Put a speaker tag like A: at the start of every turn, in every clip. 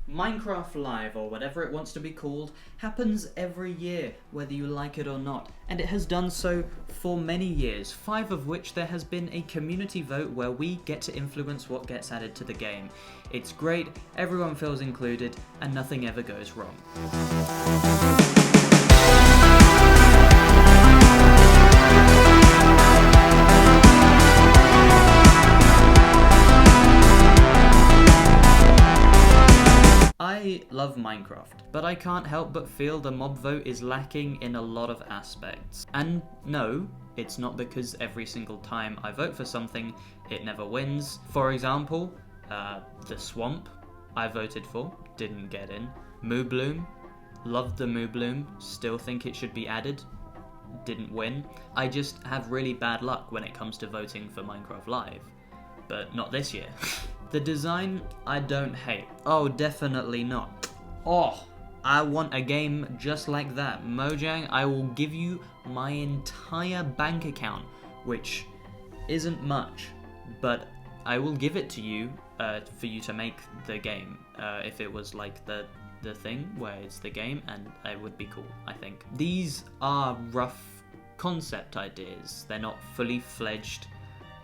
A: Minecraft Live, or whatever it wants to be called, happens every year, whether you like it or not, and it has done so for many years, 5 of which there has been a community vote where we get to influence what gets added to the game. It's great, everyone feels included, and nothing ever goes wrong. I love Minecraft, but I can't help but feel the mob vote is lacking in a lot of aspects. And no, it's not because every single time I vote for something, it never wins. For example, the swamp I voted for, didn't get in. Moo Bloom, loved the Moo Bloom, still think it should be added, didn't win. I just have really bad luck when it comes to voting for Minecraft Live, but not this year. The design, I don't hate. Oh, definitely not. Oh, I want a game just like that. Mojang, I will give you my entire bank account, which isn't much, but I will give it to you for you to make the game. If it was like the thing where it's the game, and it would be cool, I think. These are rough concept ideas. They're not fully fledged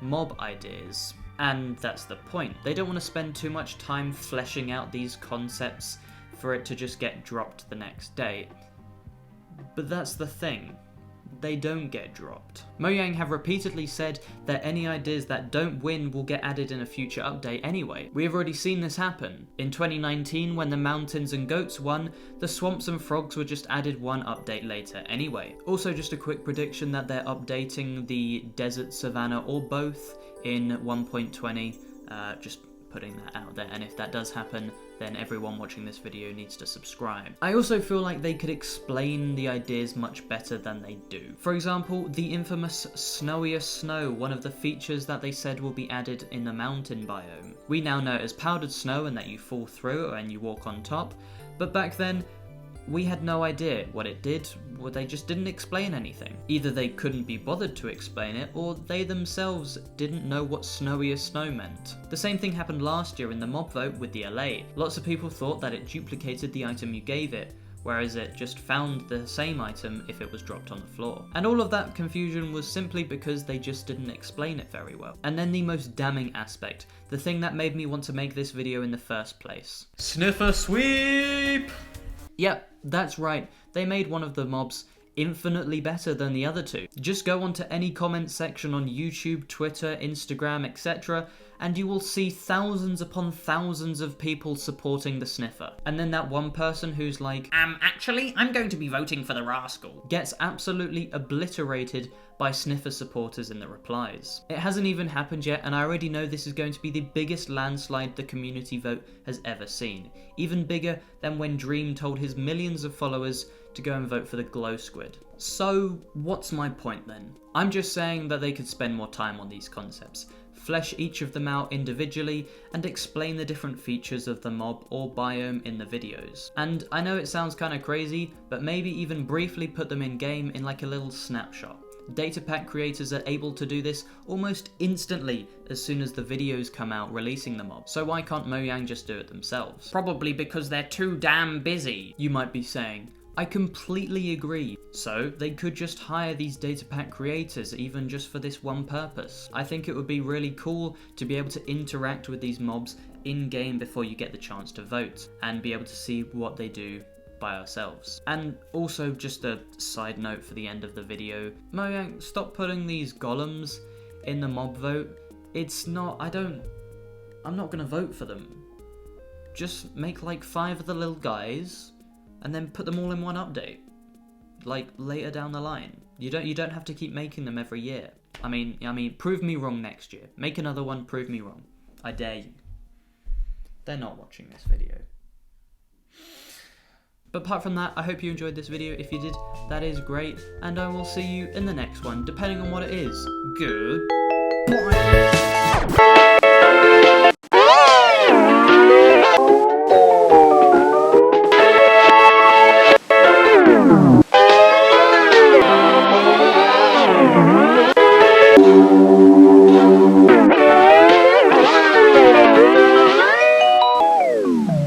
A: mob ideas. And that's the point. They don't want to spend too much time fleshing out these concepts for it to just get dropped the next day. But that's the thing. They don't get dropped. Mojang have repeatedly said that any ideas that don't win will get added in a future update anyway. We have already seen this happen. In 2019, when the mountains and goats won, the swamps and frogs were just added one update later anyway. Also, just a quick prediction that they're updating the desert savanna or both in 1.20, just putting that out there, and if that does happen, then everyone watching this video needs to subscribe. I also feel like they could explain the ideas much better than they do. For example, the infamous Snowier Snow, one of the features that they said will be added in the mountain biome. We now know it as powdered snow and that you fall through and you walk on top, but back then, we had no idea what it did, or they just didn't explain anything. Either they couldn't be bothered to explain it, or they themselves didn't know what Snowier Snow meant. The same thing happened last year in the mob vote with the LA. Lots of people thought that it duplicated the item you gave it, whereas it just found the same item if it was dropped on the floor. And all of that confusion was simply because they just didn't explain it very well. And then the most damning aspect, the thing that made me want to make this video in the first place. Sniffer Sweep! Yep, that's right, they made one of the mobs infinitely better than the other two. Just go onto any comment section on YouTube, Twitter, Instagram, etc., and you will see thousands upon thousands of people supporting the Sniffer. And then that one person who's like, actually, I'm going to be voting for the rascal, gets absolutely obliterated by Sniffer supporters in the replies. It hasn't even happened yet, and I already know this is going to be the biggest landslide the community vote has ever seen. Even bigger than when Dream told his millions of followers to go and vote for the glow squid. So, what's my point then? I'm just saying that they could spend more time on these concepts, flesh each of them out individually, and explain the different features of the mob or biome in the videos. And I know it sounds kinda crazy, but maybe even briefly put them in game in like a little snapshot. Data pack creators are able to do this almost instantly as soon as the videos come out releasing the mob. So why can't Mojang just do it themselves? Probably because they're too damn busy, you might be saying. I completely agree. So they could just hire these data pack creators even just for this one purpose. I think it would be really cool to be able to interact with these mobs in game before you get the chance to vote and be able to see what they do by ourselves. And also, just a side note for the end of the video, Mojang, stop putting these golems in the mob vote. It's not, I'm not gonna vote for them. Just make like 5 of the little guys and then put them all in one update, like later down the line. You don't have to keep making them every year. I mean, prove me wrong next year. Make another one, prove me wrong. I dare you. They're not watching this video. But apart from that, I hope you enjoyed this video. If you did, that is great. And I will see you in the next one, depending on what it is. Goodbye.